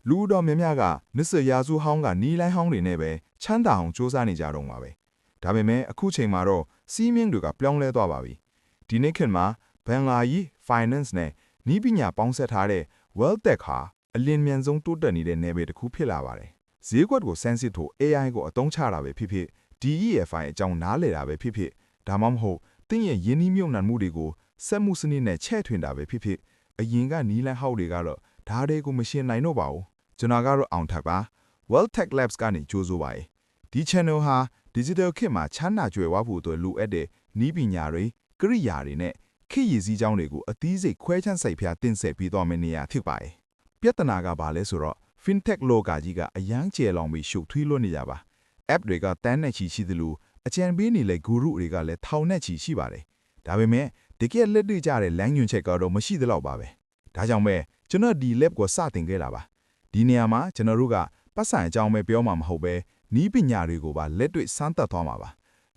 လူတော်များများကနစ်စရာစုဟောင်းကနီးလိုင်းဟောင်းတွေနဲ့ပဲချမ်းသာအောင်စူးစမ်းနေကြတော့မှာပဲဒါပေမဲ့အခုချိန်မှာတော့စီးမြင့်တွေကပြောင်းလဲသွားပါပြီဒီနေ့ခေတ်မှာဘဏ္ဍာရေး finance နဲ့နည်းပညာပေါင်းစပ်ထားတဲ့ wealth tech ဟာအလင်းမြန်ဆုံးတိုးတက်နေတဲ့နယ်ပယ်တစ်ခုဖြစ်လာပါတယ်ဈေးကွက်ကိုစမ်းစစ်ဖို့ AI ကိုအသုံးချတာပဲဖြစ်ဖြစ် DEFI အကြောင်းနားလည်တာပဲဖြစ်ဖြစ်ဒါမှမဟုတ်တင်းရဲ့ယင်းနှီးမြုပ်နှံမှုတွေကိုစက်မှုစနစ်နဲ့ချဲ့ထွင်တာပဲဖြစ်ဖြစ်အရင်ကနီးလန်းဟောက်တွေကတော့ဒါတွေကိုမရှင်းနိုင်တော့ပါဘူးကျွန်တော်ကတော့အောင်ထပ်ပါ Wealth Tech Labs ကနေကြိုးစိုးပါဒီ channel ဟာ digital ခေတ်မှာချမ်းသာကြွယ်ဝဖို့အတွက်လိုအပ်တဲ့နည်းပညာတွေကိရိယာတွေနဲ့ခေတ်ရည်စည်းကြောင်းတွေကိုအသီးစိတ်ခွဲခြမ်းစိုက်ဖျားတင်ဆက်ပြီးသွားမယ့်နေရာဖြစ်ပါတယ်ပြဿနာကဘာလဲဆိုတော့ fintech လောကကြီးကအယမ်းကျယ်လောင်ပြီးရှုပ်ထွေးလွန်းနေကြပါ app တွေကတန်းနဲ့ချီရှိသလိုအကြံပေးနေတဲ့ guru တွေကလည်းထောင်နဲ့ချီရှိပါတယ်ဒါပေမဲ့တကယ်လက်တွေ့ကျတဲ့လမ်းညွှန်ချက်ကတော့မရှိသလောက်ပါပဲဒါကြောင့်ပဲကျွန်တော်ဒီ lab ကိုစတင်ခဲ့တာပါဒီနေရာမှာကျွန်တော်တို့ကပတ်စံအကြောင်းပဲပြောမှာမဟုတ်ပဲနီးပညာတွေကိုပါလက်တွေ့စမ်းသပ်သွားမှာပါ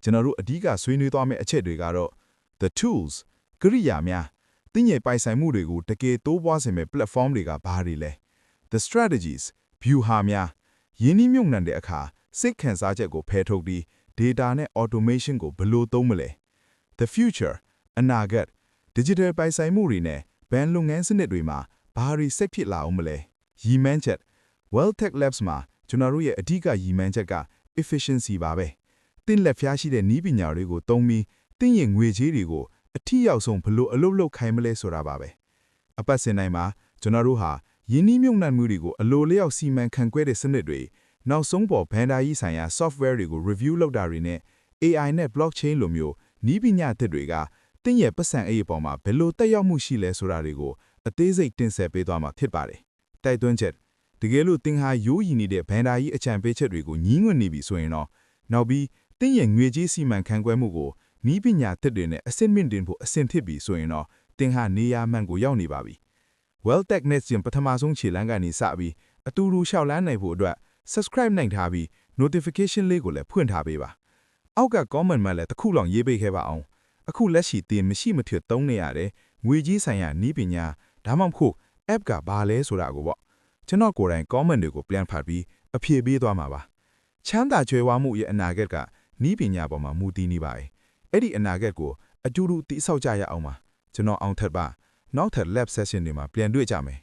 ကျွန်တော်တို့အဓိကဆွေးနွေးသွားမယ့်အချက်တွေကတော့ the tools ကိရိယာများတင်းရဲ့ပိုင်ဆိုင်မှုတွေကိုတကယ်တိုးပွားစေမယ့် platform တွေကဘာတွေလဲ the strategies view ဟာများယင်းနှီးမြုပ်နှံတဲ့အခါစိတ်ခံစားချက်ကိုဖယ်ထုတ်ပြီး data နဲ့ automation ကိုဘယ်လိုသုံးမလဲ the future အနာဂတ် digital ပိုင်ဆိုင်မှုတွေနဲ့ဘဏ်လုပ်ငန်းစနစ်တွေမှာဘာတွေဆက်ဖြစ်လာအောင်မလဲရည်မှန်းချက် Wealth Tech Labs မှာကျွန်တော်တို့ရဲ့အဓိကရည်မှန်းချက်က efficiency ပါပဲတင်းလက်ဖျားရှိတဲ့နည်းပညာတွေကိုသုံးပြီးတင်းရဲ့ငွေကြေးတွေကိုအထီးရောက်ဆုံးဘလို့အလုပ်လုပ်ခိုင်းမလဲဆိုတာပါပဲအပတ်စဉ်တိုင်းမှာကျွန်တော်တို့ဟာယင်းနှီးမြုပ်နှံမှုတွေကိုအလိုလျောက်စီမံခန့်ခွဲတဲ့စနစ်တွေနောက်ဆုံးပေါ်ဘဏ္ဍာရေးဆိုင်ရာ software တွေကို review လုပ်တာတွေနဲ့ AI နဲ့ blockchain လိုမျိုးနည်းပညာသစ်တွေကတင်းရဲ့ပတ်စံအိတ်အပေါ်မှာဘယ်လိုတက်ရောက်မှုရှိလဲဆိုတာတွေကိုအသေးစိတ်တင်ဆက်ပေးသွားမှာဖြစ်ပါတယ်တိုက်တွန်းချက်တကယ်လို့တင်းဟာရိုးရည်နေတဲ့ဘဏ္ဍာရေးအကြံပေးချက်တွေကိုညှင်းငွေ့နေပြီဆိုရင်တော့နောက်ပြီးတင်းရဲ့ငွေကြေးစီမံခန့်ခွဲမှုကိုနည်းပညာသစ်တွေနဲ့အဆင့်မြင့်တင်ဖို့အဆင့်ထစ်ပြီဆိုရင်တော့တင်းဟာနေရာမှန်ကိုရောက်နေပါပြီ Wealth Tech Net ပထမဆုံးခြေလှမ်းကနေစပြီးအတူတူရှောက်လန်းနိုင်ဖို့အတွက် subscribe နိုင်ထားပြီး notification လေးကိုလည်းဖွင့်ထားပေးပါအောက်က comment မှာလည်းတစ်ခုလောက်ရေးပေးခဲ့ပါအောင်အခုလက်ရှိတင်မရှိမထွတ်သုံးနေရတယ်ငွေကြီးဆိုင်ရာနည်းပညာဒါမှမဟုတ် app ကဘာလဲဆိုတာကိုပေါ့ကျွန်တော်ကိုယ်တိုင် comment တွေကိုပြန်ဖတ်ပြီးအဖြေပေးသွားမှာပါချမ်းသာကြွယ်ဝမှုရဲ့အနာဂတ်ကနည်းပညာပေါ်မှာမူတည်နေပါတယ်အဲ့ဒီအနာဂတ်ကိုအတူတူတည်ဆောက်ကြရအောင်ပါကျွန်တော်အောင်ထက်ပါနောက်ထပ် lab session တွေမှာပြန်တွေ့ကြမယ်